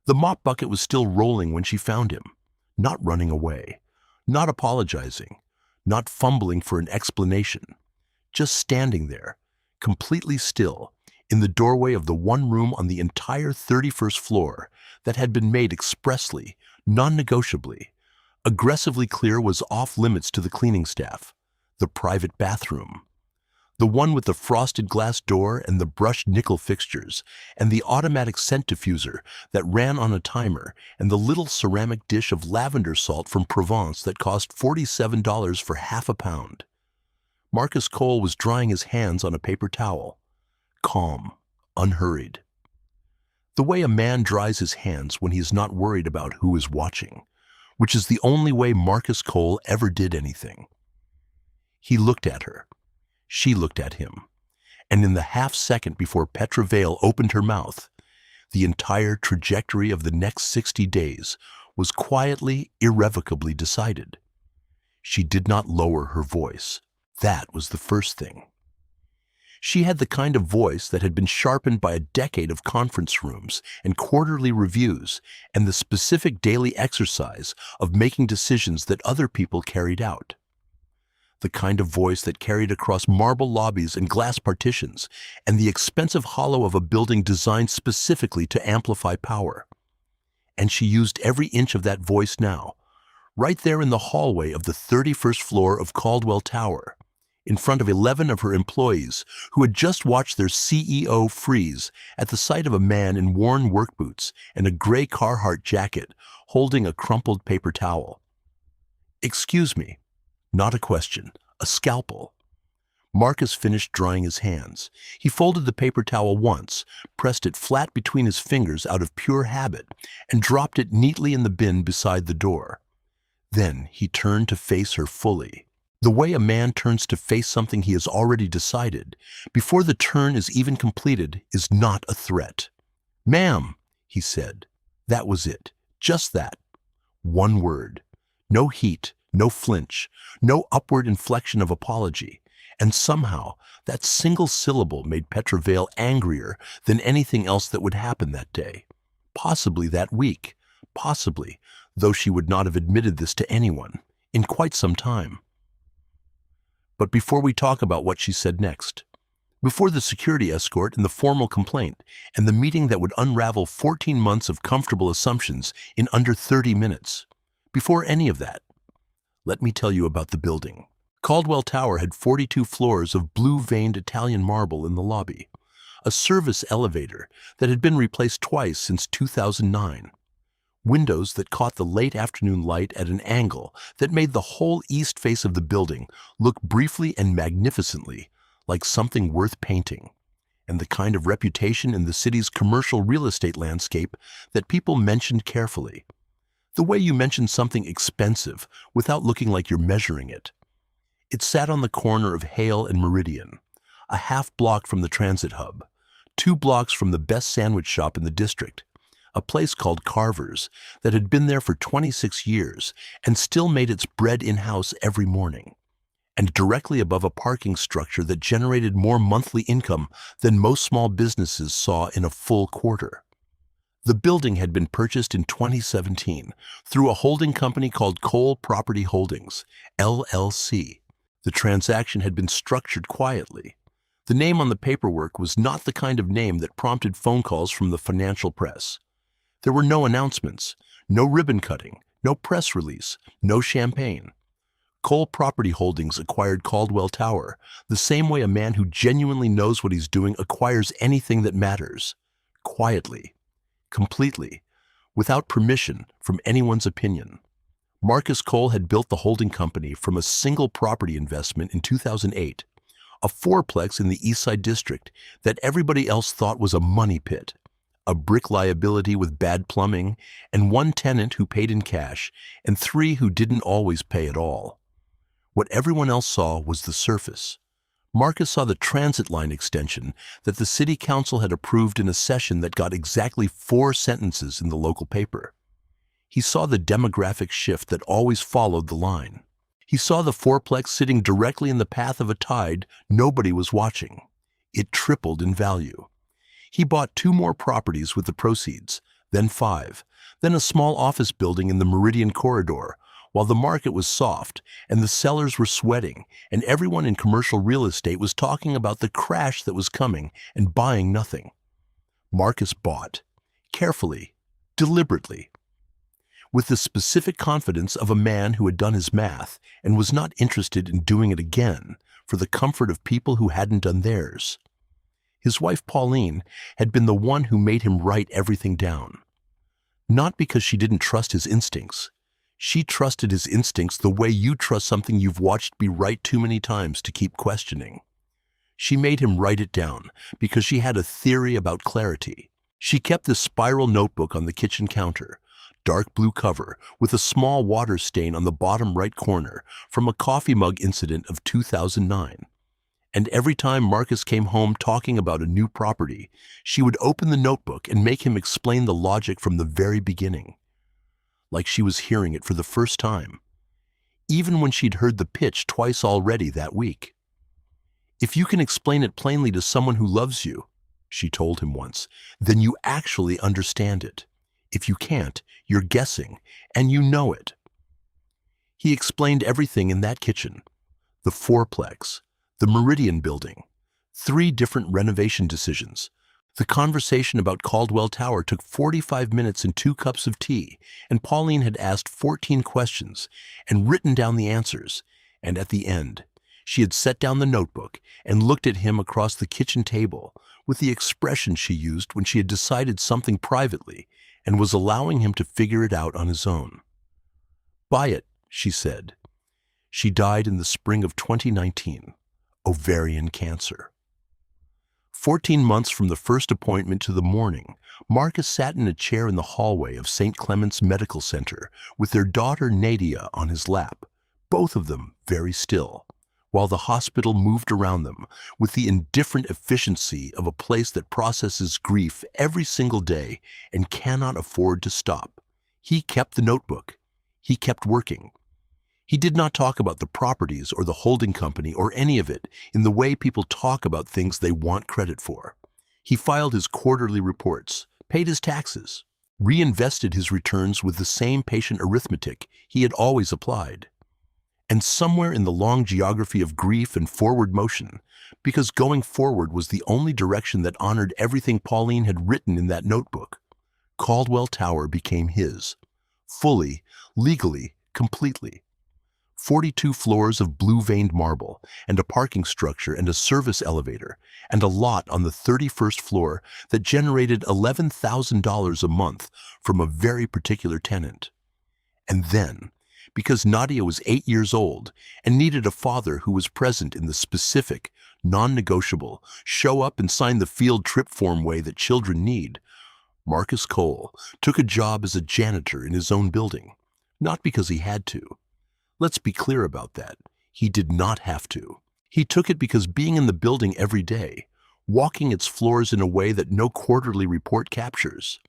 The mop bucket was still rolling when she found him, not running away, not apologizing, not fumbling for an explanation, just standing there, completely still, in the doorway of the one room on the entire 31st floor that had been made expressly, non-negotiably, aggressively clear was off limits to the cleaning staff, the private bathroom. The one with the frosted glass door and the brushed nickel fixtures, and the automatic scent diffuser that ran on a timer, and the little ceramic dish of lavender salt from Provence that cost $47 for half a pound. Marcus Cole was drying his hands on a paper towel, calm, unhurried. The way a man dries his hands when he is not worried about who is watching, which is the only way Marcus Cole ever did anything. He looked at her. She looked at him, and in the half-second before Petra Vale opened her mouth, the entire trajectory of the next 60 days was quietly, irrevocably decided. She did not lower her voice. That was the first thing. She had the kind of voice that had been sharpened by a decade of conference rooms and quarterly reviews and the specific daily exercise of making decisions that other people carried out. The kind of voice that carried across marble lobbies and glass partitions and the expensive hollow of a building designed specifically to amplify power. And she used every inch of that voice now, right there in the hallway of the 31st floor of Caldwell Tower, in front of 11 of her employees who had just watched their CEO freeze at the sight of a man in worn work boots and a gray Carhartt jacket holding a crumpled paper towel. "Excuse me." Not a question, a scalpel. Marcus finished drying his hands. He folded the paper towel once, pressed it flat between his fingers out of pure habit, and dropped it neatly in the bin beside the door. Then he turned to face her fully. The way a man turns to face something he has already decided, before the turn is even completed, is not a threat. "Ma'am," he said. That was it. Just that. One word. No heat. No flinch, no upward inflection of apology, and somehow that single syllable made Petra Vale angrier than anything else that would happen that day, possibly that week, possibly, though she would not have admitted this to anyone, in quite some time. But before we talk about what she said next, before the security escort and the formal complaint, and the meeting that would unravel 14 months of comfortable assumptions in under 30 minutes, before any of that, let me tell you about the building. Caldwell Tower had 42 floors of blue-veined Italian marble in the lobby, a service elevator that had been replaced twice since 2009, windows that caught the late afternoon light at an angle that made the whole east face of the building look briefly and magnificently like something worth painting, and the kind of reputation in the city's commercial real estate landscape that people mentioned carefully. The way you mention something expensive without looking like you're measuring it. It sat on the corner of Hale and Meridian, a half block from the transit hub, 2 blocks from the best sandwich shop in the district, a place called Carver's that had been there for 26 years and still made its bread in-house every morning, and directly above a parking structure that generated more monthly income than most small businesses saw in a full quarter. The building had been purchased in 2017 through a holding company called Cole Property Holdings, LLC. The transaction had been structured quietly. The name on the paperwork was not the kind of name that prompted phone calls from the financial press. There were no announcements, no ribbon cutting, no press release, no champagne. Cole Property Holdings acquired Caldwell Tower the same way a man who genuinely knows what he's doing acquires anything that matters, quietly. Completely, without permission from anyone's opinion. Marcus Cole had built the holding company from a single property investment in 2008, a fourplex in the East Side District that everybody else thought was a money pit, a brick liability with bad plumbing, and 1 tenant who paid in cash, and 3 who didn't always pay at all. What everyone else saw was the surface. Marcus saw the transit line extension that the city council had approved in a session that got exactly 4 sentences in the local paper. He saw the demographic shift that always followed the line. He saw the fourplex sitting directly in the path of a tide nobody was watching. It tripled in value. He bought 2 more properties with the proceeds, then 5, then a small office building in the Meridian corridor, while the market was soft and the sellers were sweating and everyone in commercial real estate was talking about the crash that was coming and buying nothing. Marcus bought, carefully, deliberately, with the specific confidence of a man who had done his math and was not interested in doing it again for the comfort of people who hadn't done theirs. His wife Pauline had been the one who made him write everything down. Not because she didn't trust his instincts. She trusted his instincts the way you trust something you've watched be right too many times to keep questioning. She made him write it down because she had a theory about clarity. She kept this spiral notebook on the kitchen counter, dark blue cover with a small water stain on the bottom right corner from a coffee mug incident of 2009. And every time Marcus came home talking about a new property, she would open the notebook and make him explain the logic from the very beginning, like she was hearing it for the first time, even when she'd heard the pitch twice already that week. "If you can explain it plainly to someone who loves you," she told him once, "then you actually understand it. If you can't, you're guessing, and you know it." He explained everything in that kitchen: the fourplex, the Meridian building, 3 different renovation decisions. The conversation about Caldwell Tower took 45 minutes and 2 cups of tea, and Pauline had asked 14 questions and written down the answers, and at the end, she had set down the notebook and looked at him across the kitchen table with the expression she used when she had decided something privately and was allowing him to figure it out on his own. "Buy it," she said. She died in the spring of 2019, ovarian cancer. 14 months from the first appointment to the morning, Marcus sat in a chair in the hallway of St. Clement's Medical Center with their daughter Nadia on his lap, both of them very still, while the hospital moved around them with the indifferent efficiency of a place that processes grief every single day and cannot afford to stop. He kept the notebook. He kept working. He did not talk about the properties or the holding company or any of it in the way people talk about things they want credit for. He filed his quarterly reports, paid his taxes, reinvested his returns with the same patient arithmetic he had always applied. And somewhere in the long geography of grief and forward motion, because going forward was the only direction that honored everything Pauline had written in that notebook, Caldwell Tower became his, fully, legally, completely. 42 floors of blue-veined marble, and a parking structure and a service elevator, and a lot on the 31st floor that generated $11,000 a month from a very particular tenant. And then, because Nadia was 8 years old and needed a father who was present in the specific, non-negotiable, show up and sign the field trip form way that children need, Marcus Cole took a job as a janitor in his own building, not because he had to. Let's be clear about that. He did not have to. He took it because being in the building every day, walking its floors in a way that no quarterly report captures,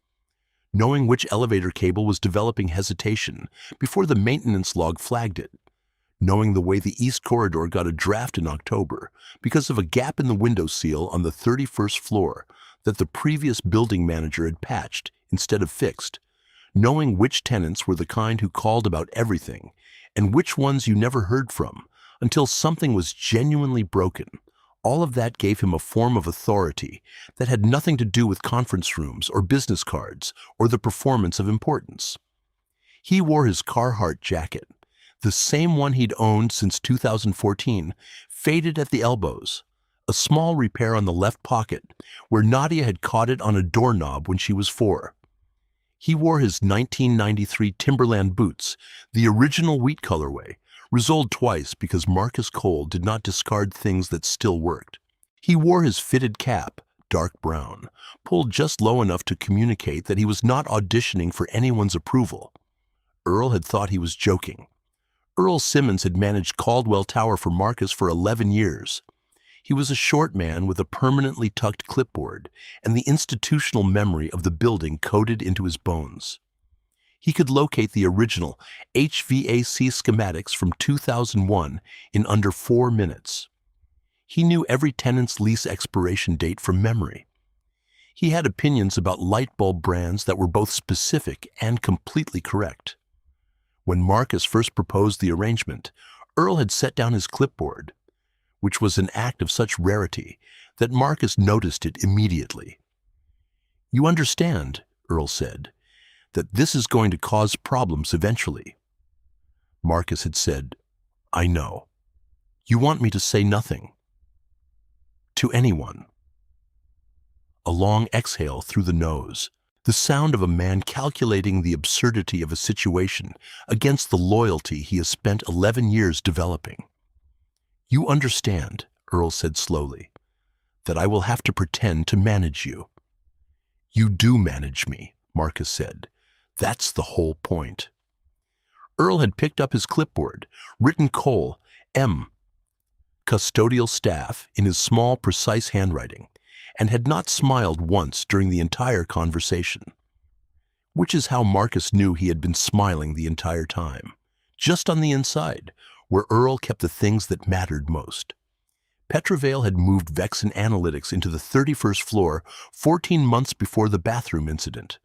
knowing which elevator cable was developing hesitation before the maintenance log flagged it, knowing the way the East Corridor got a draft in October because of a gap in the window seal on the 31st floor that the previous building manager had patched instead of fixed, knowing which tenants were the kind who called about everything and which ones you never heard from until something was genuinely broken. All of that gave him a form of authority that had nothing to do with conference rooms or business cards or the performance of importance. He wore his Carhartt jacket, the same one he'd owned since 2014, faded at the elbows, a small repair on the left pocket where Nadia had caught it on a doorknob when she was 4. He wore his 1993 Timberland boots, the original wheat colorway, resoled twice because Marcus Cole did not discard things that still worked. He wore his fitted cap, dark brown, pulled just low enough to communicate that he was not auditioning for anyone's approval. Earl had thought he was joking. Earl Simmons had managed Caldwell Tower for Marcus for 11 years. He was a short man with a permanently tucked clipboard and the institutional memory of the building coded into his bones. He could locate the original HVAC schematics from 2001 in under 4 minutes. He knew every tenant's lease expiration date from memory. He had opinions about light bulb brands that were both specific and completely correct. When Marcus first proposed the arrangement, Earl had set down his clipboard, which was an act of such rarity that Marcus noticed it immediately. "You understand," Earl said, "that this is going to cause problems eventually." Marcus had said, "I know. You want me to say nothing to anyone." A long exhale through the nose, the sound of a man calculating the absurdity of a situation against the loyalty he has spent 11 years developing. "You understand," Earl said slowly, "that I will have to pretend to manage you." "You do manage me," Marcus said. "That's the whole point." Earl had picked up his clipboard, written Cole, M. custodial staff, in his small, precise handwriting, and had not smiled once during the entire conversation. Which is how Marcus knew he had been smiling the entire time, just on the inside, where Earl kept the things that mattered most. Petra Vale had moved Vexen Analytics into the 31st floor 14 months before the bathroom incident.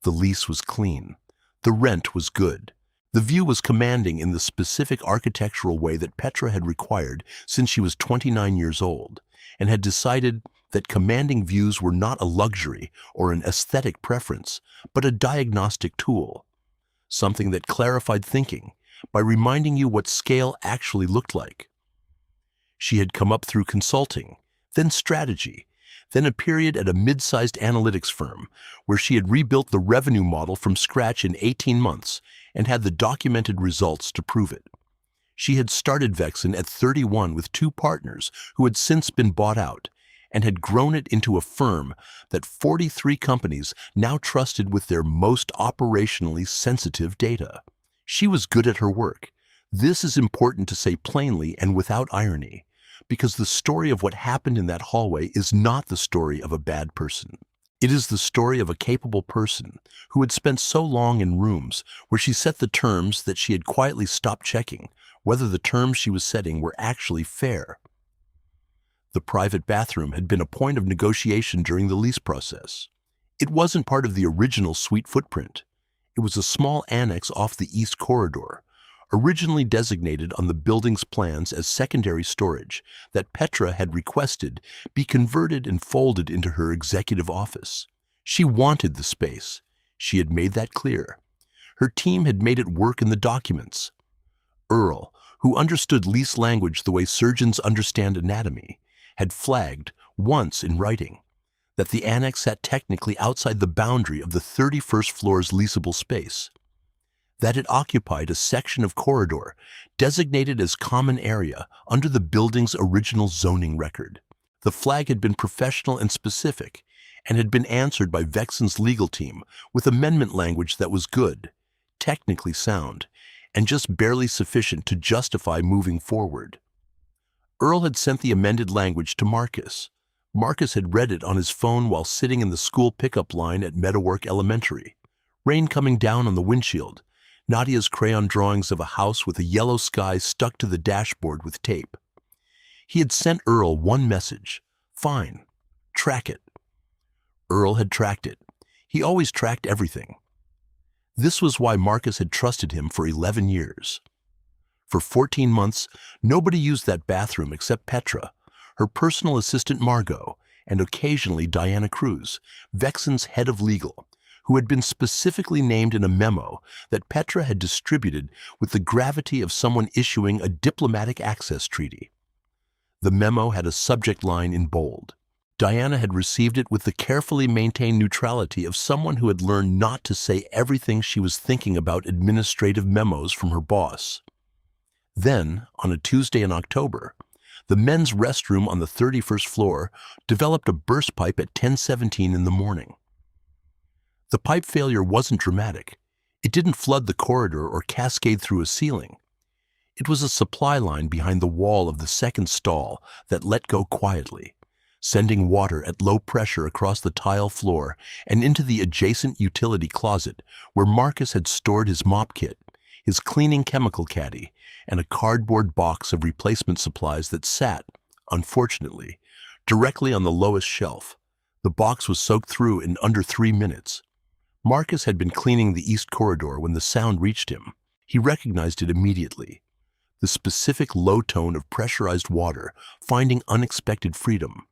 The lease was clean. The rent was good. The view was commanding in the specific architectural way that Petra had required since she was 29 years old, and had decided that commanding views were not a luxury or an aesthetic preference, but a diagnostic tool, something that clarified thinking by reminding you what scale actually looked like. She had come up through consulting, then strategy, then a period at a mid-sized analytics firm where she had rebuilt the revenue model from scratch in 18 months and had the documented results to prove it. She had started Vexen at 31 with 2 partners who had since been bought out, and had grown it into a firm that 43 companies now trusted with their most operationally sensitive data. She was good at her work. This is important to say plainly and without irony, because the story of what happened in that hallway is not the story of a bad person. It is the story of a capable person who had spent so long in rooms where she set the terms that she had quietly stopped checking whether the terms she was setting were actually fair. The private bathroom had been a point of negotiation during the lease process. It wasn't part of the original suite footprint. It was a small annex off the east corridor, originally designated on the building's plans as secondary storage, that Petra had requested be converted and folded into her executive office. She wanted the space. She had made that clear. Her team had made it work in the documents. Earl, who understood lease language the way surgeons understand anatomy, had flagged, once in writing, that the annex sat technically outside the boundary of the 31st floor's leasable space, that it occupied a section of corridor designated as common area under the building's original zoning record. The flag had been professional and specific, and had been answered by Vexen's legal team with amendment language that was good, technically sound, and just barely sufficient to justify moving forward. Earl had sent the amended language to Marcus. Marcus had read it on his phone while sitting in the school pickup line at Meadowwork Elementary. Rain coming down on the windshield, Nadia's crayon drawings of a house with a yellow sky stuck to the dashboard with tape. He had sent Earl one message: "Fine, track it." Earl had tracked it. He always tracked everything. This was why Marcus had trusted him for 11 years. For 14 months, nobody used that bathroom except Petra, her personal assistant Margot, and occasionally Diana Cruz, Vexen's head of legal, who had been specifically named in a memo that Petra had distributed with the gravity of someone issuing a diplomatic access treaty. The memo had a subject line in bold. Diana had received it with the carefully maintained neutrality of someone who had learned not to say everything she was thinking about administrative memos from her boss. Then, on a Tuesday in October, the men's restroom on the 31st floor developed a burst pipe at 10:17 in the morning. The pipe failure wasn't dramatic. It didn't flood the corridor or cascade through a ceiling. It was a supply line behind the wall of the second stall that let go quietly, sending water at low pressure across the tile floor and into the adjacent utility closet where Marcus had stored his mop kit, his cleaning chemical caddy, and a cardboard box of replacement supplies that sat, unfortunately, directly on the lowest shelf, The box was soaked through in under 3 minutes. Marcus had been cleaning the east corridor when the sound reached him. He recognized it immediately. The specific low tone of pressurized water finding unexpected freedom.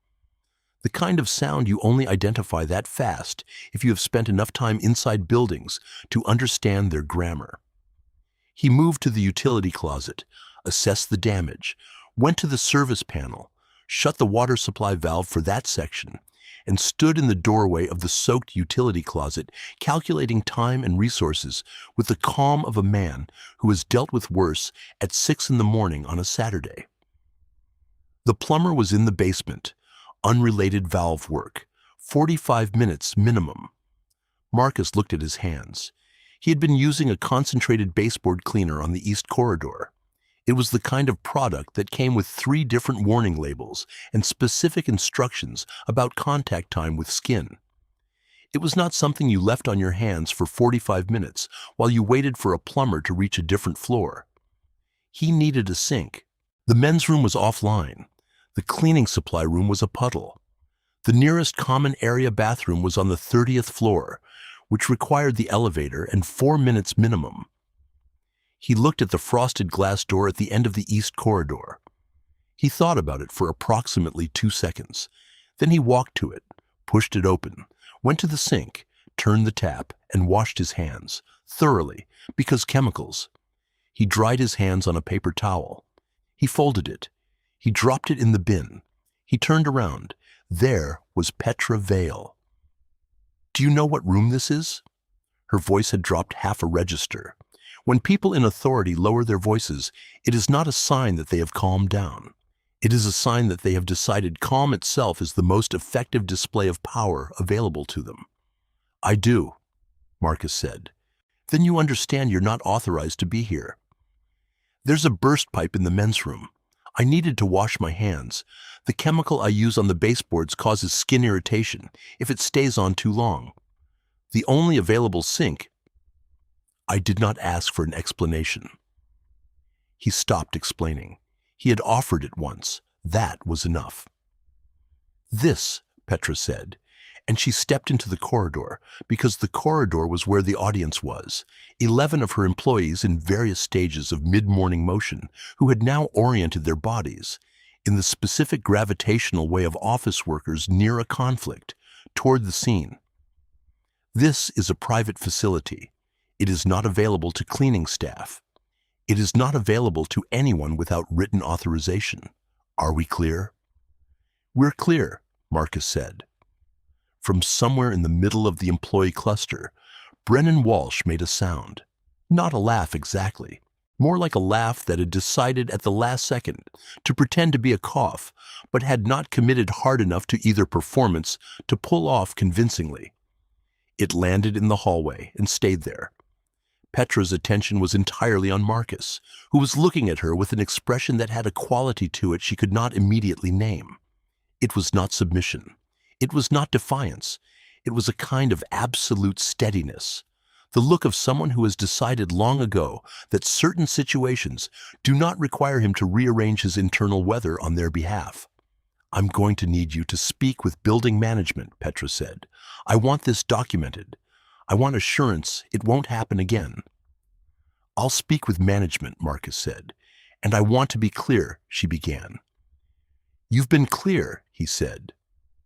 The kind of sound you only identify that fast if you have spent enough time inside buildings to understand their grammar. He moved to the utility closet, assessed the damage, went to the service panel, shut the water supply valve for that section, and stood in the doorway of the soaked utility closet, calculating time and resources with the calm of a man who has dealt with worse at 6 in the morning on a Saturday. The plumber was in the basement, unrelated valve work, 45 minutes minimum. Marcus looked at his hands. He had been using a concentrated baseboard cleaner on the east corridor. It was the kind of product that came with 3 different warning labels and specific instructions about contact time with skin. It was not something you left on your hands for 45 minutes while you waited for a plumber to reach a different floor. He needed a sink. The men's room was offline. The cleaning supply room was a puddle. The nearest common area bathroom was on the 30th floor, which required the elevator and 4 minutes minimum. He looked at the frosted glass door at the end of the east corridor. He thought about it for approximately 2 seconds. Then he walked to it, pushed it open, went to the sink, turned the tap, and washed his hands, thoroughly, because chemicals. He dried his hands on a paper towel. He folded it. He dropped it in the bin. He turned around. There was Petra Vale. "Do you know what room this is?" Her voice had dropped half a register. When people in authority lower their voices, it is not a sign that they have calmed down. It is a sign that they have decided calm itself is the most effective display of power available to them. "I do," Marcus said. "Then you understand you're not authorized to be here." "There's a burst pipe in the men's room. I needed to wash my hands. The chemical I use on the baseboards causes skin irritation if it stays on too long. The only available sink—" I did not ask for an explanation. He stopped explaining. He had offered it once. That was enough. "This," Petra said, and she stepped into the corridor because the corridor was where the audience was, 11 of her employees in various stages of mid-morning motion who had now oriented their bodies, in the specific gravitational way of office workers near a conflict, toward the scene. "This is a private facility. It is not available to cleaning staff. It is not available to anyone without written authorization. Are we clear?" "We're clear," Marcus said. From somewhere in the middle of the employee cluster, Brennan Walsh made a sound. Not a laugh exactly, more like a laugh that had decided at the last second to pretend to be a cough, but had not committed hard enough to either performance to pull off convincingly. It landed in the hallway and stayed there. Petra's attention was entirely on Marcus, who was looking at her with an expression that had a quality to it she could not immediately name. It was not submission. It was not defiance. It was a kind of absolute steadiness, the look of someone who has decided long ago that certain situations do not require him to rearrange his internal weather on their behalf. "I'm going to need you to speak with building management," Petra said. "I want this documented. I want assurance it won't happen again." "I'll speak with management," Marcus said. "And I want to be clear," she began. "You've been clear," he said.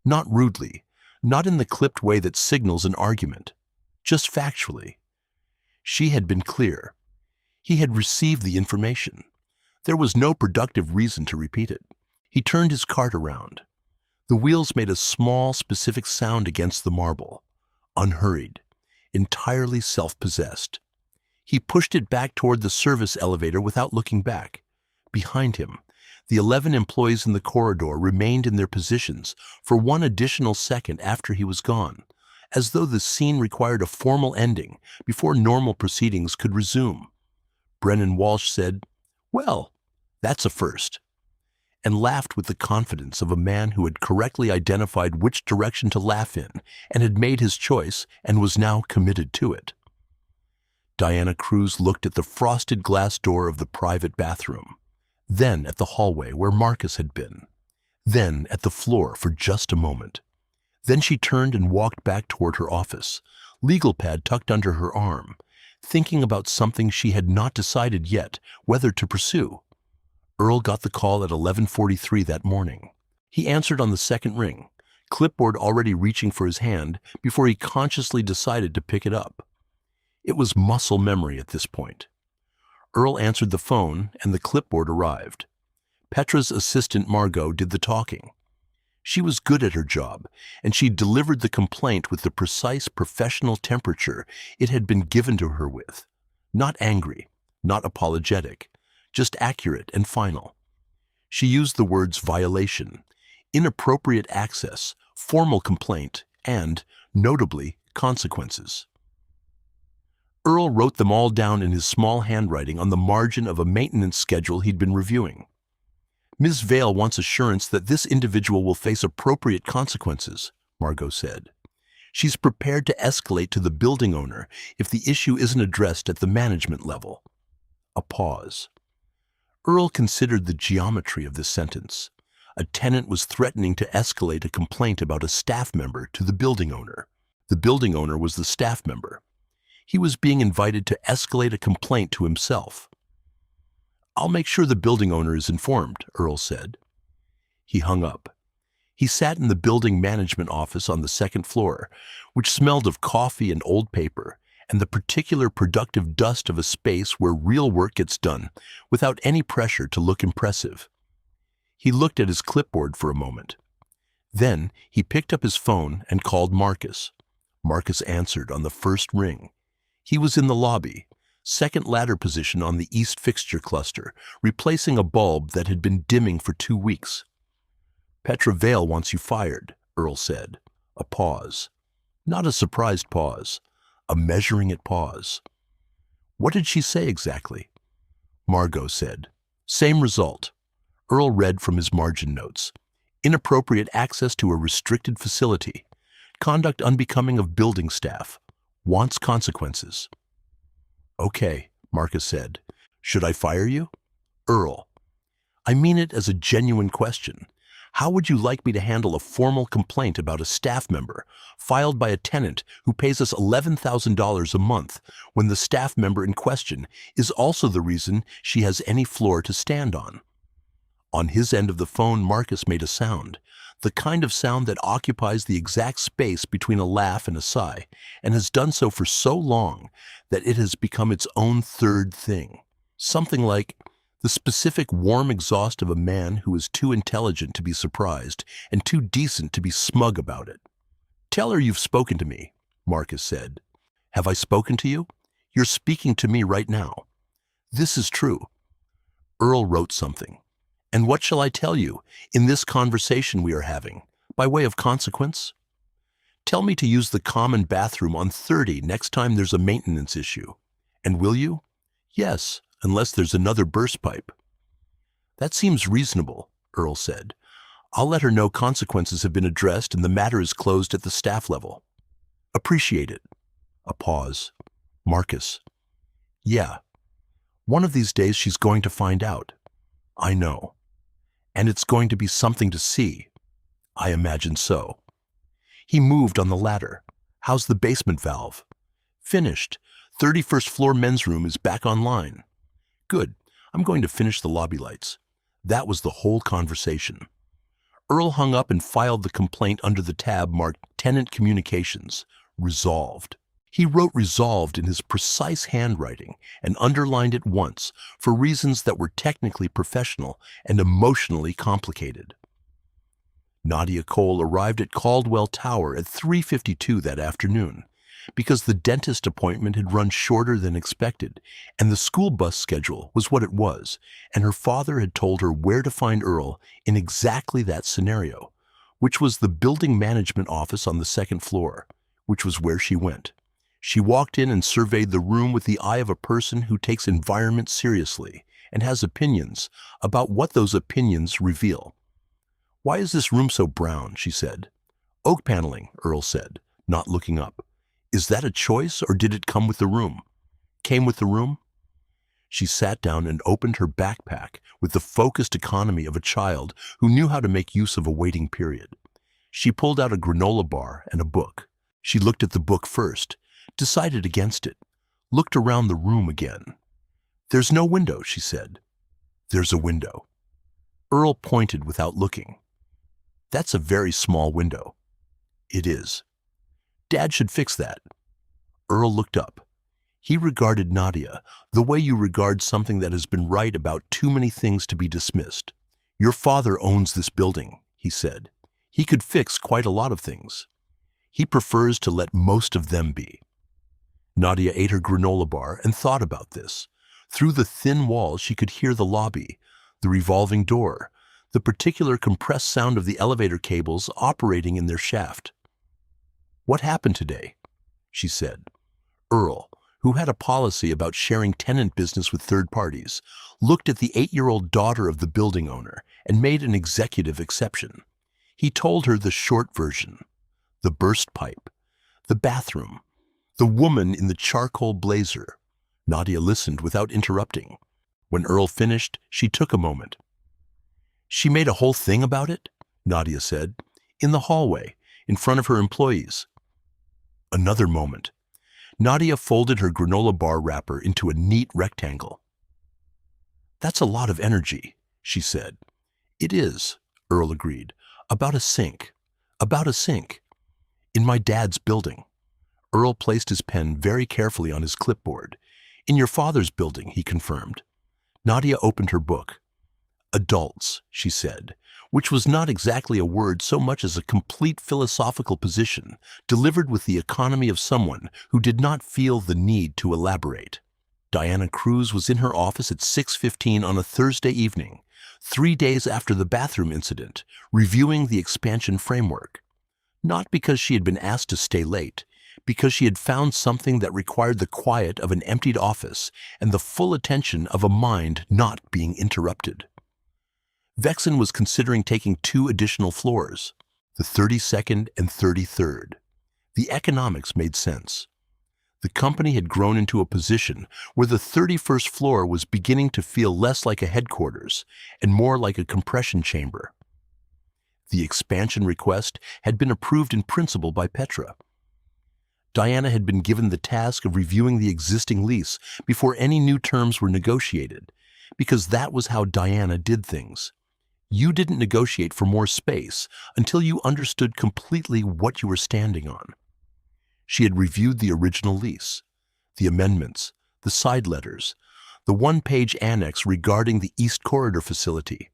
Not rudely, not in the clipped way that signals an argument, just factually. She had been clear. He had received the information. There was no productive reason to repeat it. He turned his cart around. The wheels made a small, specific sound against the marble, unhurried, entirely self-possessed. He pushed it back toward the service elevator without looking back. Behind him, the 11 employees in the corridor remained in their positions for one additional second after he was gone, as though the scene required a formal ending before normal proceedings could resume. Brennan Walsh said, "Well, that's a first," and laughed with the confidence of a man who had correctly identified which direction to laugh in and had made his choice and was now committed to it. Diana Cruz looked at the frosted glass door of the private bathroom, then at the hallway where Marcus had been, then at the floor for just a moment. Then she turned and walked back toward her office, legal pad tucked under her arm, thinking about something she had not decided yet whether to pursue. Earl got the call at 11:43 that morning. He answered on the second ring, clipboard already reaching for his hand before he consciously decided to pick it up. It was muscle memory at this point. Earl answered the phone and the clipboard arrived. Petra's assistant Margot did the talking. She was good at her job, and she delivered the complaint with the precise professional temperature it had been given to her with. Not angry, not apologetic, just accurate and final. She used the words violation, inappropriate access, formal complaint, and, notably, consequences. Earl wrote them all down in his small handwriting on the margin of a maintenance schedule he'd been reviewing. Ms. Vale wants assurance that this individual will face appropriate consequences, Margot said. She's prepared to escalate to the building owner if the issue isn't addressed at the management level. A pause. Earl considered the geometry of this sentence. A tenant was threatening to escalate a complaint about a staff member to the building owner. The building owner was the staff member. He was being invited to escalate a complaint to himself. "I'll make sure the building owner is informed," Earl said. He hung up. He sat in the building management office on the second floor, which smelled of coffee and old paper, and the particular productive dust of a space where real work gets done without any pressure to look impressive. He looked at his clipboard for a moment. Then he picked up his phone and called Marcus. Marcus answered on the first ring. He was in the lobby, second ladder position on the east fixture cluster, replacing a bulb that had been dimming for 2 weeks. "Petra Vale wants you fired," Earl said. A pause. Not a surprised pause. A measuring it pause. "What did she say exactly?" Margot said. "Same result." Earl read from his margin notes. "Inappropriate access to a restricted facility. Conduct unbecoming of building staff. Wants consequences." "Okay," Marcus said. "Should I fire you?" Earl. "I mean it as a genuine question. How would you like me to handle a formal complaint about a staff member filed by a tenant who pays us $11,000 a month when the staff member in question is also the reason she has any floor to stand on?" On his end of the phone, Marcus made a sound, the kind of sound that occupies the exact space between a laugh and a sigh, and has done so for so long that it has become its own third thing. Something like the specific warm exhaust of a man who is too intelligent to be surprised and too decent to be smug about it. "Tell her you've spoken to me," Marcus said. "Have I spoken to you? You're speaking to me right now. This is true." Earl wrote something. "And what shall I tell you in this conversation we are having, by way of consequence? Tell me to use the common bathroom on 30 next time there's a maintenance issue. And will you? Yes, unless there's another burst pipe." "That seems reasonable," Earl said. "I'll let her know consequences have been addressed and the matter is closed at the staff level." "Appreciate it." A pause. Marcus. "Yeah. One of these days she's going to find out." "I know. And it's going to be something to see." "I imagine so." He moved on the ladder. "How's the basement valve?" "Finished. 31st floor men's room is back online." "Good. I'm going to finish the lobby lights." That was the whole conversation. Earl hung up and filed the complaint under the tab marked Tenant Communications, Resolved. He wrote resolved in his precise handwriting and underlined it once for reasons that were technically professional and emotionally complicated. Nadia Cole arrived at Caldwell Tower at 3:52 that afternoon because the dentist appointment had run shorter than expected and the school bus schedule was what it was, and her father had told her where to find Earl in exactly that scenario, which was the building management office on the second floor, which was where she went. She walked in and surveyed the room with the eye of a person who takes environment seriously and has opinions about what those opinions reveal. "Why is this room so brown?" she said. "Oak paneling," Earl said, not looking up. "Is that a choice or did it come with the room?" "Came with the room." She sat down and opened her backpack with the focused economy of a child who knew how to make use of a waiting period. She pulled out a granola bar and a book. She looked at the book first, decided against it, looked around the room again. "There's no window," she said. "There's a window." Earl pointed without looking. "That's a very small window." "It is." "Dad should fix that." Earl looked up. He regarded Nadia the way you regard something that has been right about too many things to be dismissed. "Your father owns this building," he said. "He could fix quite a lot of things. He prefers to let most of them be." Nadia ate her granola bar and thought about this. Through the thin walls she could hear the lobby, the revolving door, the particular compressed sound of the elevator cables operating in their shaft. "What happened today?" she said. Earl, who had a policy about sharing tenant business with third parties, looked at the 8-year-old daughter of the building owner and made an executive exception. He told her the short version: the burst pipe, the bathroom, the woman in the charcoal blazer. Nadia listened without interrupting. When Earl finished, she took a moment. "She made a whole thing about it?" Nadia said. "In the hallway, in front of her employees." Another moment. Nadia folded her granola bar wrapper into a neat rectangle. "That's a lot of energy," she said. "It is," Earl agreed. "About a sink. About a sink. In my dad's building." Earl placed his pen very carefully on his clipboard. "In your father's building," he confirmed. Nadia opened her book. "Adults," she said, which was not exactly a word so much as a complete philosophical position, delivered with the economy of someone who did not feel the need to elaborate. Diana Cruz was in her office at 6:15 on a Thursday evening, 3 days after the bathroom incident, reviewing the expansion framework. Not because she had been asked to stay late, because she had found something that required the quiet of an emptied office and the full attention of a mind not being interrupted. Vexen was considering taking 2 additional floors, the 32nd and 33rd. The economics made sense. The company had grown into a position where the 31st floor was beginning to feel less like a headquarters and more like a compression chamber. The expansion request had been approved in principle by Petra. Diana had been given the task of reviewing the existing lease before any new terms were negotiated, because that was how Diana did things. You didn't negotiate for more space until you understood completely what you were standing on. She had reviewed the original lease, the amendments, the side letters, the one-page annex regarding the East Corridor facility.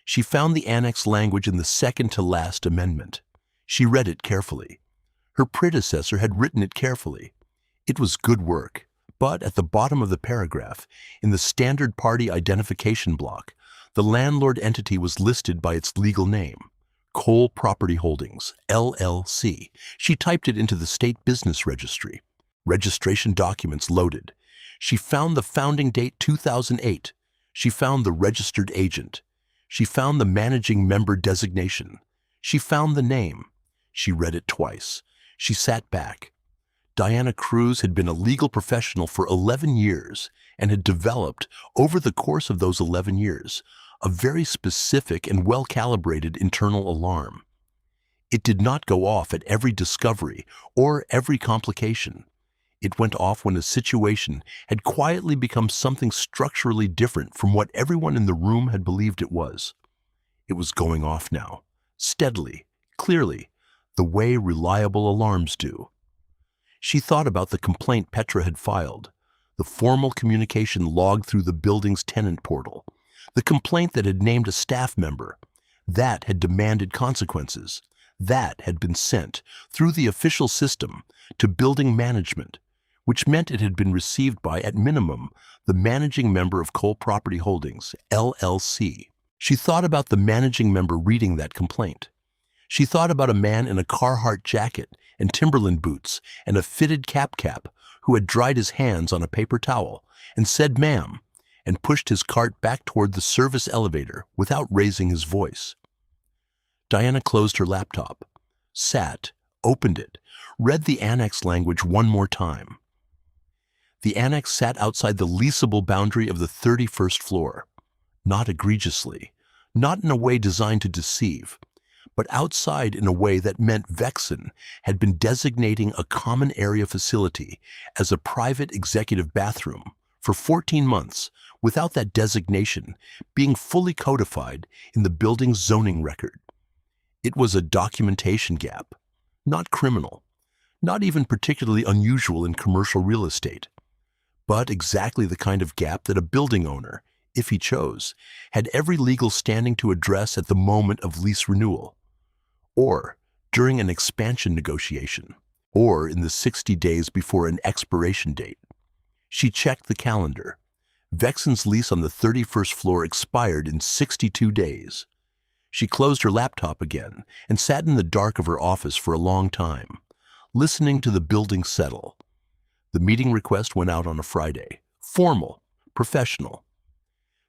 She found the annex language in the second-to-last amendment. She read it carefully. Her predecessor had written it carefully. It was good work, but at the bottom of the paragraph, in the standard party identification block, the landlord entity was listed by its legal name, Cole Property Holdings, LLC. She typed it into the state business registry. Registration documents loaded. She found the founding date 2008. She found the registered agent. She found the managing member designation. She found the name. She read it twice. She sat back. Diana Cruz had been a legal professional for 11 years and had developed, over the course of those 11 years, a very specific and well-calibrated internal alarm. It did not go off at every discovery or every complication. It went off when a situation had quietly become something structurally different from what everyone in the room had believed it was. It was going off now, steadily, clearly, the way reliable alarms do. She thought about the complaint Petra had filed, the formal communication logged through the building's tenant portal, the complaint that had named a staff member. That had demanded consequences. That had been sent, through the official system, to building management, which meant it had been received by, at minimum, the managing member of Cole Property Holdings, LLC. She thought about the managing member reading that complaint. She thought about a man in a Carhartt jacket and Timberland boots and a fitted cap who had dried his hands on a paper towel and said "ma'am," and pushed his cart back toward the service elevator without raising his voice. Diana closed her laptop, sat, opened it, read the annex language one more time. The annex sat outside the leasable boundary of the 31st floor, not egregiously, not in a way designed to deceive, but outside in a way that meant Vexen had been designating a common area facility as a private executive bathroom for 14 months without that designation being fully codified in the building's zoning record. It was a documentation gap, not criminal, not even particularly unusual in commercial real estate, but exactly the kind of gap that a building owner, if he chose, had every legal standing to address at the moment of lease renewal, or during an expansion negotiation, or in the 60 days before an expiration date. She checked the calendar. Vexen's lease on the 31st floor expired in 62 days. She closed her laptop again and sat in the dark of her office for a long time, listening to the building settle. The meeting request went out on a Friday. Formal, professional.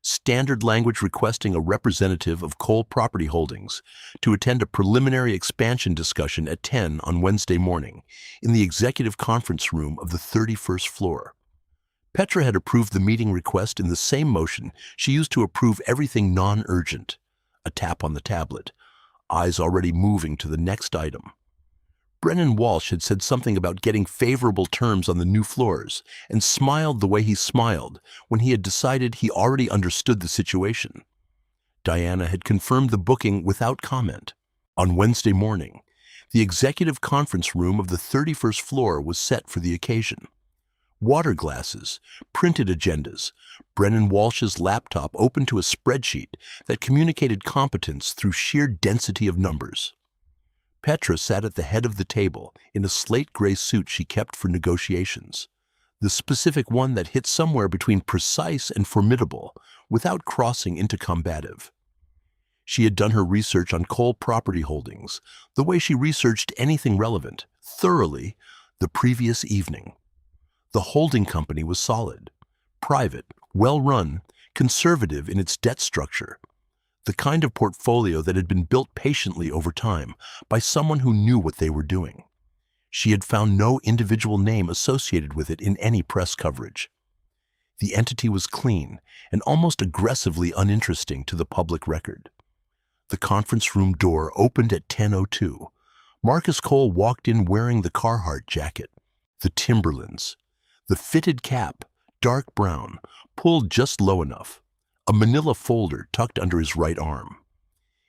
Standard language requesting a representative of Cole Property Holdings to attend a preliminary expansion discussion at 10 on Wednesday morning in the executive conference room of the 31st floor. Petra had approved the meeting request in the same motion she used to approve everything non-urgent. A tap on the tablet, eyes already moving to the next item. Brennan Walsh had said something about getting favorable terms on the new floors and smiled the way he smiled when he had decided he already understood the situation. Diana had confirmed the booking without comment. On Wednesday morning, the executive conference room of the 31st floor was set for the occasion. Water glasses, printed agendas, Brennan Walsh's laptop open to a spreadsheet that communicated competence through sheer density of numbers. Petra sat at the head of the table in a slate gray suit she kept for negotiations, the specific one that hit somewhere between precise and formidable without crossing into combative. She had done her research on Cole Property Holdings, the way she researched anything relevant, thoroughly, the previous evening. The holding company was solid, private, well-run, conservative in its debt structure, the kind of portfolio that had been built patiently over time by someone who knew what they were doing. She had found no individual name associated with it in any press coverage. The entity was clean and almost aggressively uninteresting to the public record. The conference room door opened at 10:02. Marcus Cole walked in wearing the Carhartt jacket, the Timberlands, the fitted cap, dark brown, pulled just low enough, a manila folder tucked under his right arm.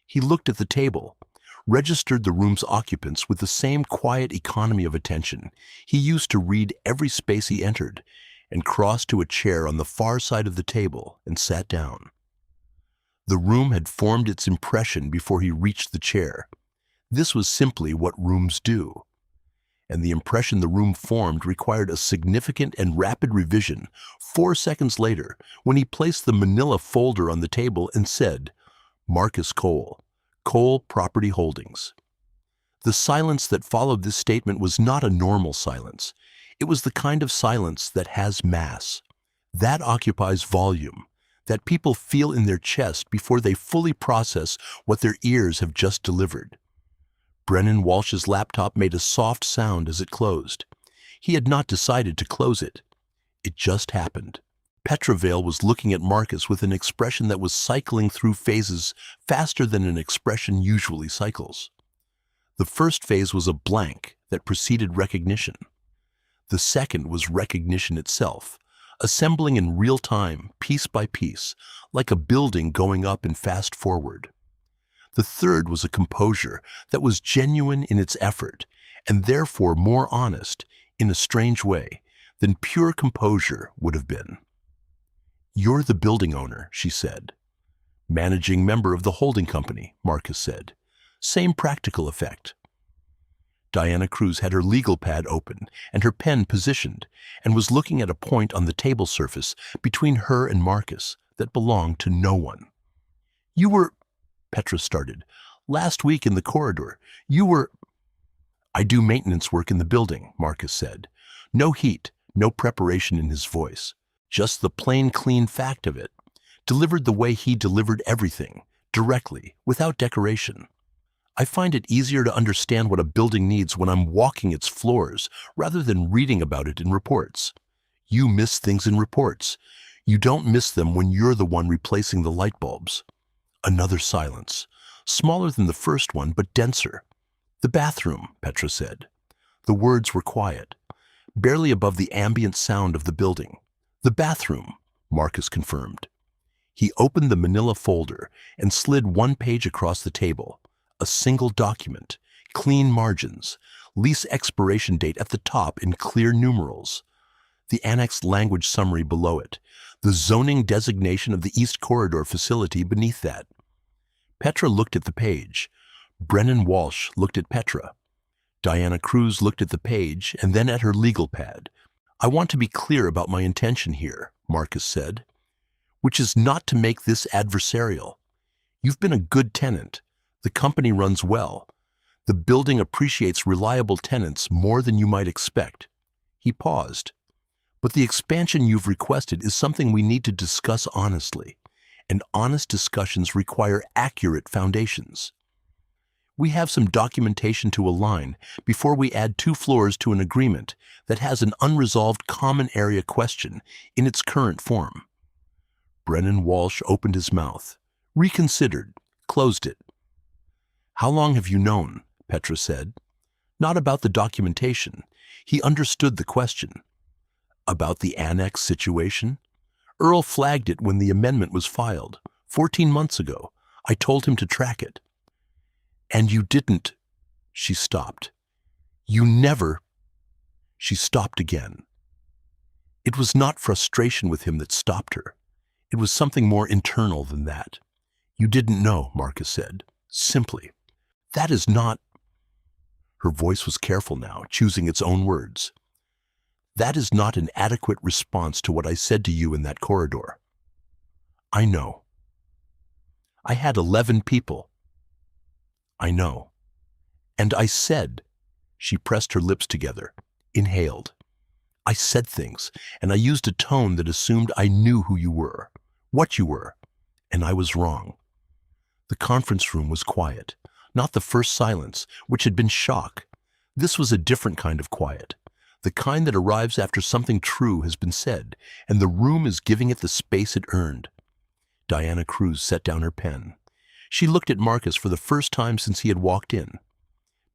He looked at the table, registered the room's occupants with the same quiet economy of attention he used to read every space he entered, and crossed to a chair on the far side of the table and sat down. The room had formed its impression before he reached the chair. This was simply what rooms do. And the impression the room formed required a significant and rapid revision 4 seconds later when he placed the manila folder on the table and said, "Marcus Cole, Cole Property Holdings." The silence that followed this statement was not a normal silence. It was the kind of silence that has mass, that occupies volume, that people feel in their chest before they fully process what their ears have just delivered. Brennan Walsh's laptop made a soft sound as it closed. He had not decided to close it. It just happened. Petra Vale was looking at Marcus with an expression that was cycling through phases faster than an expression usually cycles. The first phase was a blank that preceded recognition. The second was recognition itself, assembling in real time, piece by piece, like a building going up in fast forward. The third was a composure that was genuine in its effort, and therefore more honest, in a strange way, than pure composure would have been. "You're the building owner," she said. "Managing member of the holding company," Marcus said. "Same practical effect." Diana Cruz had her legal pad open and her pen positioned, and was looking at a point on the table surface between her and Marcus that belonged to no one. "You were," Petra started, "last week in the corridor. You were—" "I do maintenance work in the building," Marcus said. No heat, no preparation in his voice. Just the plain, clean fact of it. Delivered the way he delivered everything, directly, without decoration. I find it easier to understand what a building needs when I'm walking its floors rather than reading about it in reports. You miss things in reports. You don't miss them when you're the one replacing the light bulbs. Another silence, smaller than the first one but denser. "The bathroom," Petra said. The words were quiet, barely above the ambient sound of the building. "The bathroom," Marcus confirmed. He opened the manila folder and slid one page across the table. A single document, clean margins, lease expiration date at the top in clear numerals. The annexed language summary below it, the zoning designation of the East Corridor facility beneath that. Petra looked at the page. Brennan Walsh looked at Petra. Diana Cruz looked at the page and then at her legal pad. "I want to be clear about my intention here," Marcus said, "which is not to make this adversarial. You've been a good tenant. The company runs well. The building appreciates reliable tenants more than you might expect." He paused. "But the expansion you've requested is something we need to discuss honestly, and honest discussions require accurate foundations. We have some documentation to align before we add 2 floors to an agreement that has an unresolved common area question in its current form." Brennan Walsh opened his mouth, reconsidered, closed it. "How long have you known?" Petra said. Not about the documentation. He understood the question. About the annex situation? "Earl flagged it when the amendment was filed, 14 months ago. I told him to track it." "And you didn't—" She stopped. "You never—" She stopped again. It was not frustration with him that stopped her. It was something more internal than that. "You didn't know," Marcus said, simply. "That is not—" Her voice was careful now, choosing its own words. "That is not an adequate response to what I said to you in that corridor." "I know." "I had 11 people." "I know. And I said—" She pressed her lips together, inhaled. "I said things, and I used a tone that assumed I knew who you were, what you were, and I was wrong." The conference room was quiet, not the first silence, which had been shock. This was a different kind of quiet, the kind that arrives after something true has been said, and the room is giving it the space it earned. Diana Cruz set down her pen. She looked at Marcus for the first time since he had walked in.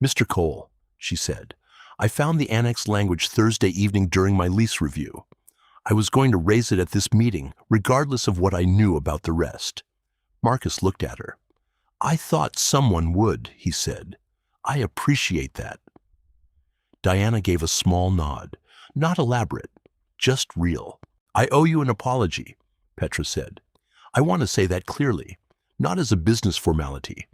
"Mr. Cole," she said, "I found the annex language Thursday evening during my lease review. I was going to raise it at this meeting, regardless of what I knew about the rest." Marcus looked at her. "I thought someone would," he said. "I appreciate that." Diana gave a small nod, not elaborate, just real. "I owe you an apology," Petra said. "I want to say that clearly. Not as a business formality.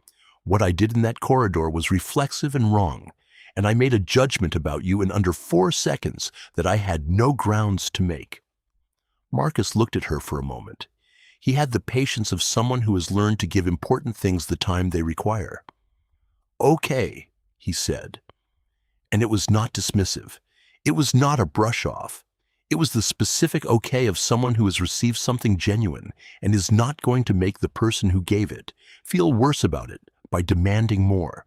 What I did in that corridor was reflexive and wrong, and I made a judgment about you in under 4 seconds that I had no grounds to make." Marcus looked at her for a moment. He had the patience of someone who has learned to give important things the time they require. "Okay," he said. And it was not dismissive. It was not a brush-off. It was the specific okay of someone who has received something genuine and is not going to make the person who gave it feel worse about it by demanding more.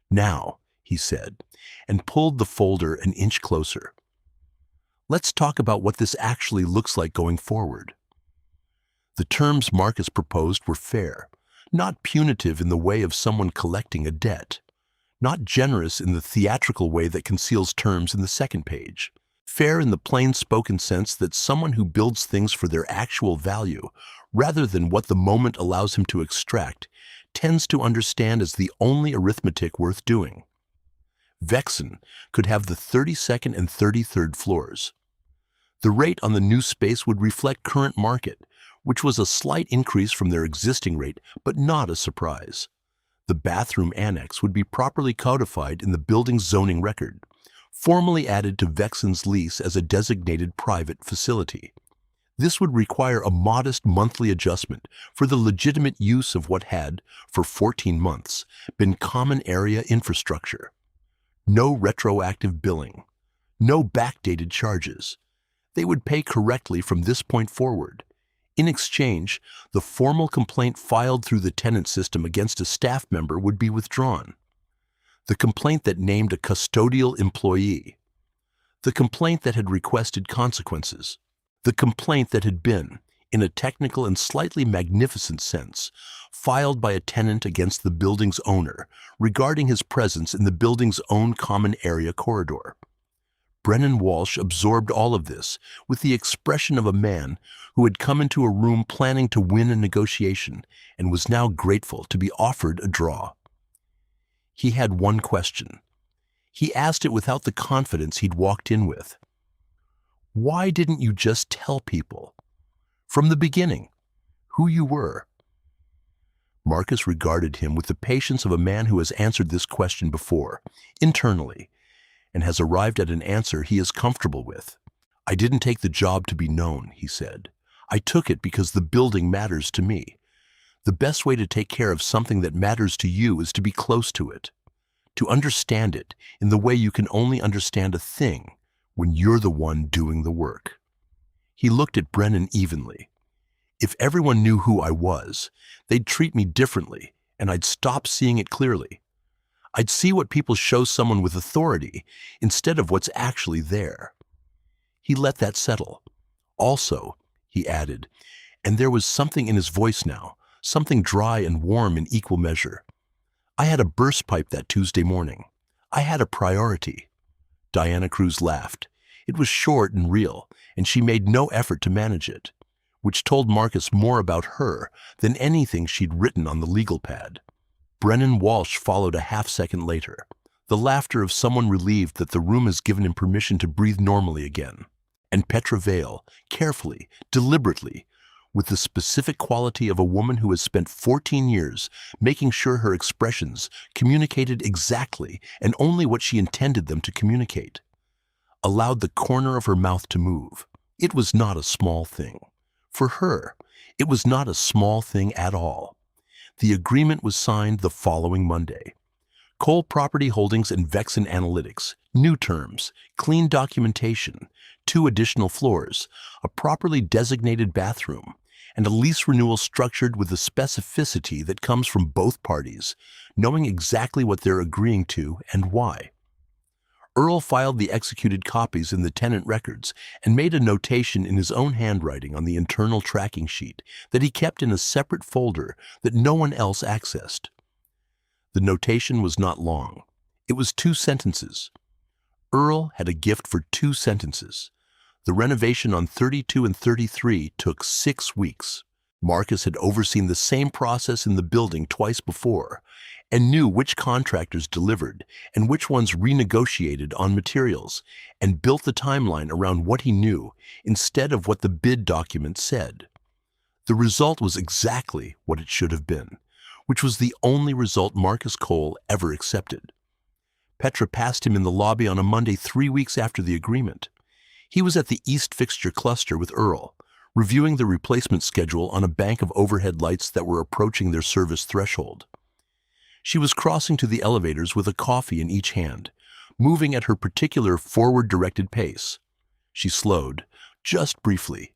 "Now," he said, and pulled the folder an inch closer. "Let's talk about what this actually looks like going forward." The terms Marcus proposed were fair, not punitive in the way of someone collecting a debt, not generous in the theatrical way that conceals terms in the second page. Fair in the plain-spoken sense that someone who builds things for their actual value, rather than what the moment allows him to extract, tends to understand as the only arithmetic worth doing. Vexen could have the 32nd and 33rd floors. The rate on the new space would reflect current market, which was a slight increase from their existing rate, but not a surprise. The bathroom annex would be properly codified in the building's zoning record, formally added to Vexen's lease as a designated private facility. This would require a modest monthly adjustment for the legitimate use of what had, for 14 months, been common area infrastructure. No retroactive billing. No backdated charges. They would pay correctly from this point forward. In exchange, the formal complaint filed through the tenant system against a staff member would be withdrawn. The complaint that named a custodial employee. The complaint that had requested consequences. The complaint that had been, in a technical and slightly magnificent sense, filed by a tenant against the building's owner regarding his presence in the building's own common area corridor. Brennan Walsh absorbed all of this with the expression of a man who had come into a room planning to win a negotiation and was now grateful to be offered a draw. He had one question. He asked it without the confidence he'd walked in with. Why didn't you just tell people, from the beginning, who you were? Marcus regarded him with the patience of a man who has answered this question before, internally, and has arrived at an answer he is comfortable with. I didn't take the job to be known, he said. I took it because the building matters to me. The best way to take care of something that matters to you is to be close to it, to understand it in the way you can only understand a thing when you're the one doing the work. He looked at Brennan evenly. If everyone knew who I was, they'd treat me differently, and I'd stop seeing it clearly. I'd see what people show someone with authority instead of what's actually there. He let that settle. Also, he added, and there was something in his voice now, something dry and warm in equal measure. I had a burst pipe that Tuesday morning. I had a priority. Diana Cruz laughed. It was short and real, and she made no effort to manage it, which told Marcus more about her than anything she'd written on the legal pad. Brennan Walsh followed a half-second later, the laughter of someone relieved that the room has given him permission to breathe normally again. And Petra Vale, carefully, deliberately, with the specific quality of a woman who has spent 14 years making sure her expressions communicated exactly and only what she intended them to communicate, allowed the corner of her mouth to move. It was not a small thing. For her, it was not a small thing at all. The agreement was signed the following Monday. Cole Property Holdings and Vexen Analytics, new terms, clean documentation, 2 additional floors, a properly designated bathroom, and a lease renewal structured with the specificity that comes from both parties, knowing exactly what they're agreeing to and why. Earl filed the executed copies in the tenant records and made a notation in his own handwriting on the internal tracking sheet that he kept in a separate folder that no one else accessed. The notation was not long. It was 2 sentences. Earl had a gift for 2 sentences. The renovation on 32 and 33 took 6 weeks. Marcus had overseen the same process in the building twice before and knew which contractors delivered and which ones renegotiated on materials and built the timeline around what he knew instead of what the bid document said. The result was exactly what it should have been, which was the only result Marcus Cole ever accepted. Petra passed him in the lobby on a Monday 3 weeks after the agreement. He was at the East Fixture Cluster with Earl, reviewing the replacement schedule on a bank of overhead lights that were approaching their service threshold. She was crossing to the elevators with a coffee in each hand, moving at her particular forward-directed pace. She slowed, just briefly.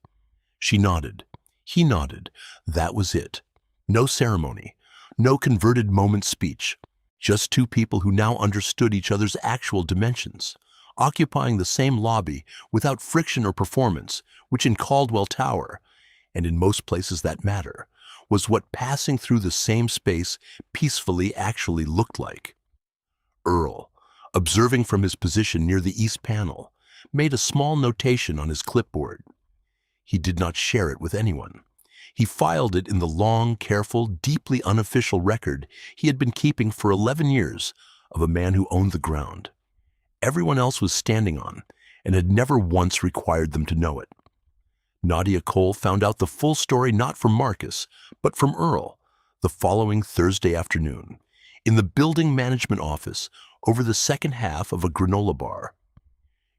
She nodded. He nodded. That was it. No ceremony, no converted moment speech. Just 2 people who now understood each other's actual dimensions, occupying the same lobby without friction or performance, which in Caldwell Tower, and in most places that matter, was what passing through the same space peacefully actually looked like. Earl, observing from his position near the east panel, made a small notation on his clipboard. He did not share it with anyone. He filed it in the long, careful, deeply unofficial record he had been keeping for 11 years of a man who owned the ground. Everyone else was standing on and had never once required them to know it. Nadia Cole found out the full story not from Marcus, but from Earl, the following Thursday afternoon, in the building management office over the second half of a granola bar.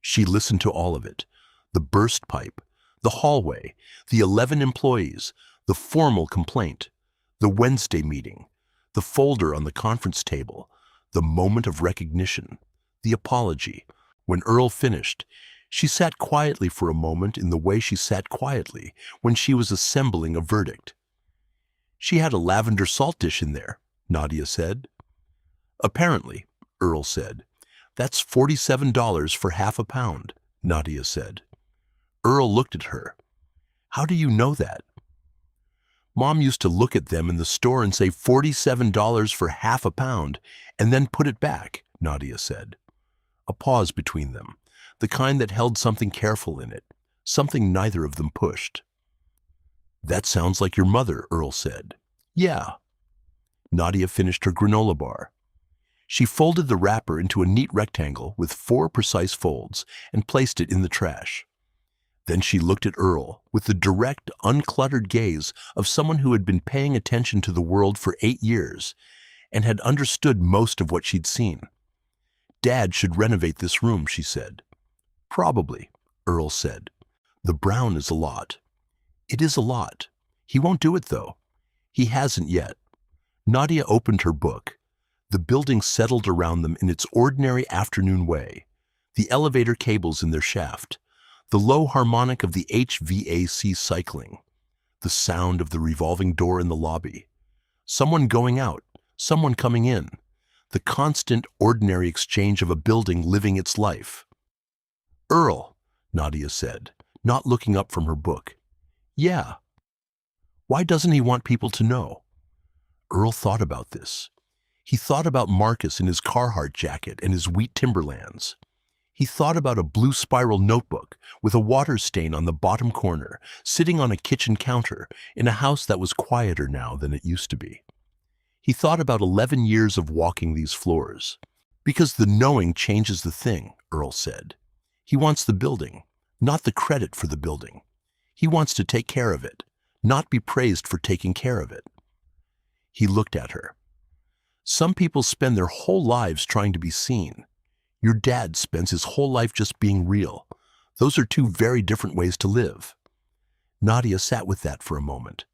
She listened to all of it, the burst pipe, the hallway, the 11 employees, the formal complaint, the Wednesday meeting, the folder on the conference table, the moment of recognition, the apology. When Earl finished, she sat quietly for a moment in the way she sat quietly when she was assembling a verdict. She had a lavender salt dish in there, Nadia said. Apparently, Earl said. That's $47 for half a pound, Nadia said. Earl looked at her. How do you know that? Mom used to look at them in the store and say $47 for half a pound and then put it back, Nadia said. A pause between them, the kind that held something careful in it, something neither of them pushed. That sounds like your mother, Earl said. Yeah. Nadia finished her granola bar. She folded the wrapper into a neat rectangle with 4 precise folds and placed it in the trash. Then she looked at Earl with the direct, uncluttered gaze of someone who had been paying attention to the world for 8 years and had understood most of what she'd seen. Dad should renovate this room, she said. Probably, Earl said. The brown is a lot. It is a lot. He won't do it, though. He hasn't yet. Nadia opened her book. The building settled around them in its ordinary afternoon way. The elevator cables in their shaft. The low harmonic of the HVAC cycling. The sound of the revolving door in the lobby. Someone going out. Someone coming in. The constant, ordinary exchange of a building living its life. Earl, Nadia said, not looking up from her book. Yeah. Why doesn't he want people to know? Earl thought about this. He thought about Marcus in his Carhartt jacket and his wheat Timberlands. He thought about a blue spiral notebook with a water stain on the bottom corner, sitting on a kitchen counter in a house that was quieter now than it used to be. He thought about 11 years of walking these floors. Because the knowing changes the thing, Earl said. He wants the building, not the credit for the building. He wants to take care of it, not be praised for taking care of it. He looked at her. Some people spend their whole lives trying to be seen. Your dad spends his whole life just being real. Those are 2 very different ways to live. Nadia sat with that for a moment.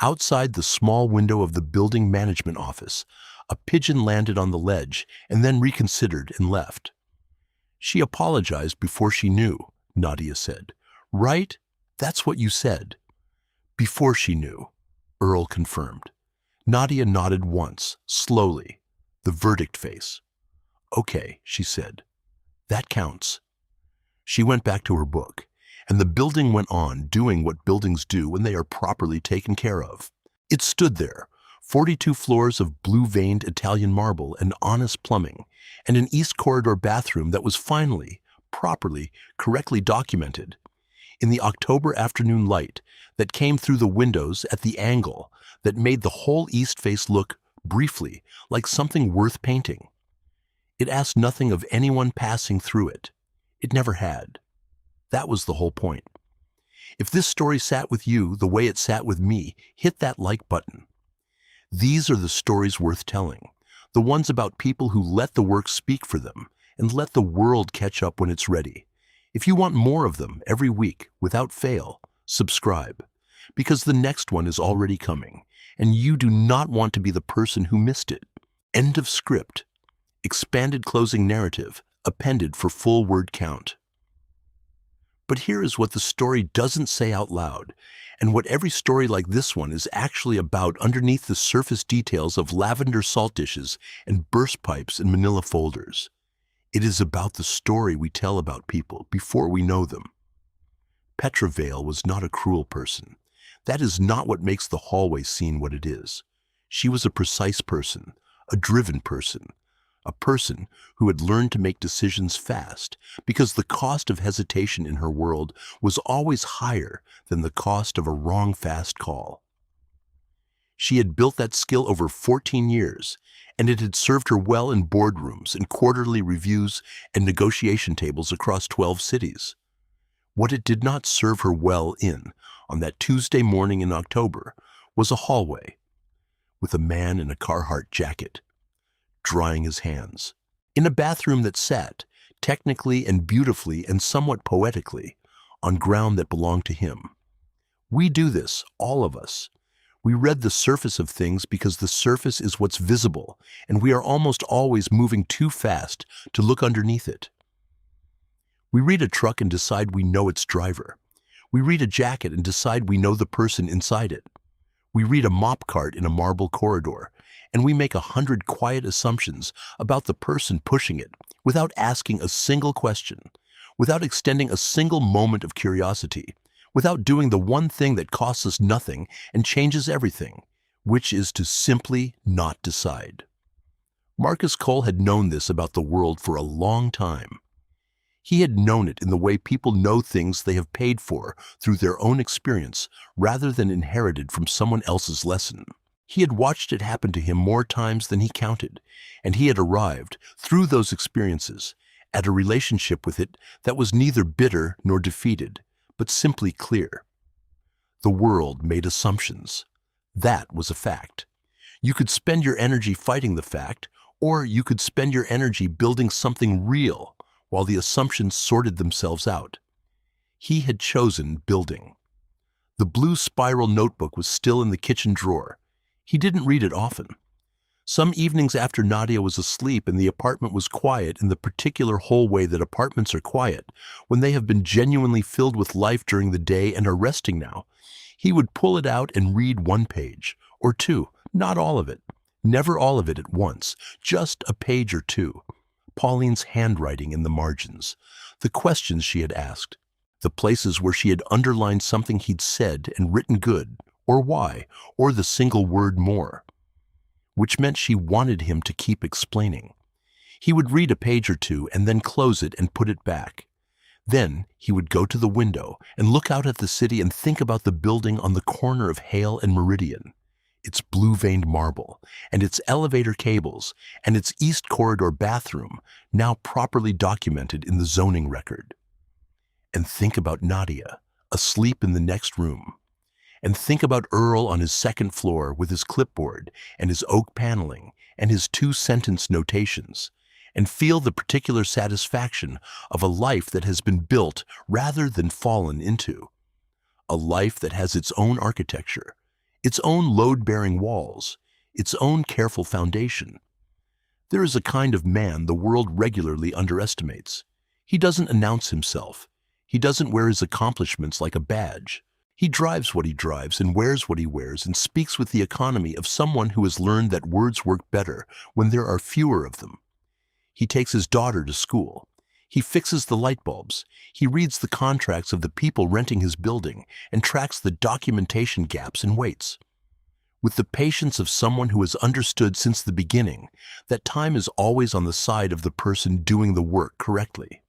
Outside the small window of the building management office, a pigeon landed on the ledge and then reconsidered and left. She apologized before she knew, Nadia said. Right? That's what you said. Before she knew, Earl confirmed. Nadia nodded once, slowly, the verdict face. Okay, she said. That counts. She went back to her book, and the building went on doing what buildings do when they are properly taken care of. It stood there, 42 floors of blue-veined Italian marble and honest plumbing, and an East Corridor bathroom that was finally, properly, correctly documented. In the October afternoon light that came through the windows at the angle that made the whole east face look, briefly, like something worth painting. It asked nothing of anyone passing through it. It never had. That was the whole point. If this story sat with you the way it sat with me, hit that like button. These are the stories worth telling, the ones about people who let the work speak for them and let the world catch up when it's ready. If you want more of them every week, without fail, subscribe, because the next one is already coming, and you do not want to be the person who missed it. End of script. Expanded closing narrative, appended for full word count. But here is what the story doesn't say out loud, and what every story like this one is actually about underneath the surface details of lavender salt dishes and burst pipes and manila folders. It is about the story we tell about people before we know them. Petra Vale was not a cruel person. That is not what makes the hallway scene what it is. She was a precise person, a driven person, a person who had learned to make decisions fast because the cost of hesitation in her world was always higher than the cost of a wrong fast call. She had built that skill over 14 years, and it had served her well in boardrooms and quarterly reviews and negotiation tables across 12 cities. What it did not serve her well in, on that Tuesday morning in October, was a hallway with a man in a Carhartt jacket, drying his hands, in a bathroom that sat, technically and beautifully and somewhat poetically, on ground that belonged to him. We do this, all of us. We read the surface of things because the surface is what's visible, and we are almost always moving too fast to look underneath it. We read a truck and decide we know its driver. We read a jacket and decide we know the person inside it. We read a mop cart in a marble corridor, and we make 100 quiet assumptions about the person pushing it without asking a single question, without extending a single moment of curiosity, without doing the one thing that costs us nothing and changes everything, which is to simply not decide. Marcus Cole had known this about the world for a long time. He had known it in the way people know things they have paid for through their own experience rather than inherited from someone else's lesson. He had watched it happen to him more times than he counted, and he had arrived, through those experiences, at a relationship with it that was neither bitter nor defeated, but simply clear. The world made assumptions. That was a fact. You could spend your energy fighting the fact, or you could spend your energy building something real while the assumptions sorted themselves out. He had chosen building. The blue spiral notebook was still in the kitchen drawer. He didn't read it often. Some evenings after Nadia was asleep and the apartment was quiet in the particular whole way that apartments are quiet, when they have been genuinely filled with life during the day and are resting now, he would pull it out and read one page, or two, not all of it. Never all of it at once, just a page or two. Pauline's handwriting in the margins, the questions she had asked, the places where she had underlined something he'd said and written good, or why, or the single word more, which meant she wanted him to keep explaining. He would read a page or two and then close it and put it back. Then he would go to the window and look out at the city and think about the building on the corner of Hale and Meridian, its blue-veined marble, and its elevator cables, and its East Corridor bathroom, now properly documented in the zoning record. And think about Nadia, asleep in the next room. And think about Earl on his second floor with his clipboard and his oak paneling and his two-sentence notations, and feel the particular satisfaction of a life that has been built rather than fallen into. A life that has its own architecture, its own load-bearing walls, its own careful foundation. There is a kind of man the world regularly underestimates. He doesn't announce himself. He doesn't wear his accomplishments like a badge. He drives what he drives and wears what he wears and speaks with the economy of someone who has learned that words work better when there are fewer of them. He takes his daughter to school. He fixes the light bulbs. He reads the contracts of the people renting his building and tracks the documentation gaps and waits. With the patience of someone who has understood since the beginning that time is always on the side of the person doing the work correctly.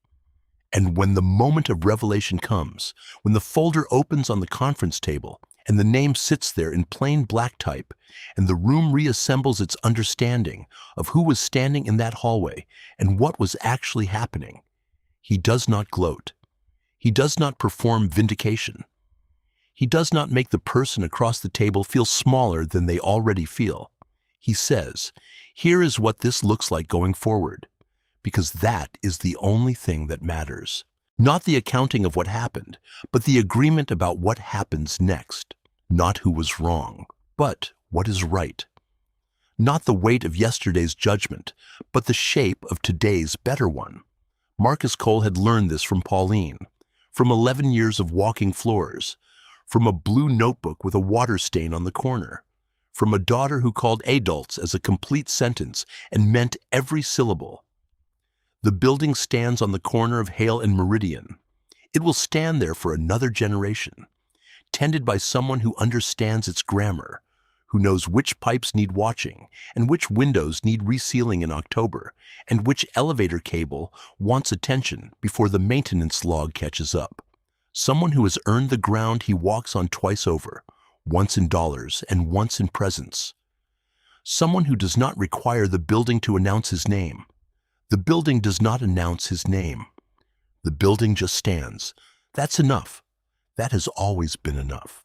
And when the moment of revelation comes, when the folder opens on the conference table and the name sits there in plain black type, and the room reassembles its understanding of who was standing in that hallway and what was actually happening, he does not gloat. He does not perform vindication. He does not make the person across the table feel smaller than they already feel. He says, "Here is what this looks like going forward," because that is the only thing that matters. Not the accounting of what happened, but the agreement about what happens next. Not who was wrong, but what is right. Not the weight of yesterday's judgment, but the shape of today's better one. Marcus Cole had learned this from Pauline, from 11 years of walking floors, from a blue notebook with a water stain on the corner, from a daughter who called adults as a complete sentence and meant every syllable. The building stands on the corner of Hale and Meridian. It will stand there for another generation, tended by someone who understands its grammar, who knows which pipes need watching and which windows need resealing in October and which elevator cable wants attention before the maintenance log catches up. Someone who has earned the ground he walks on twice over, once in dollars and once in presents. Someone who does not require the building to announce his name. The building does not announce his name. The building just stands. That's enough. That has always been enough.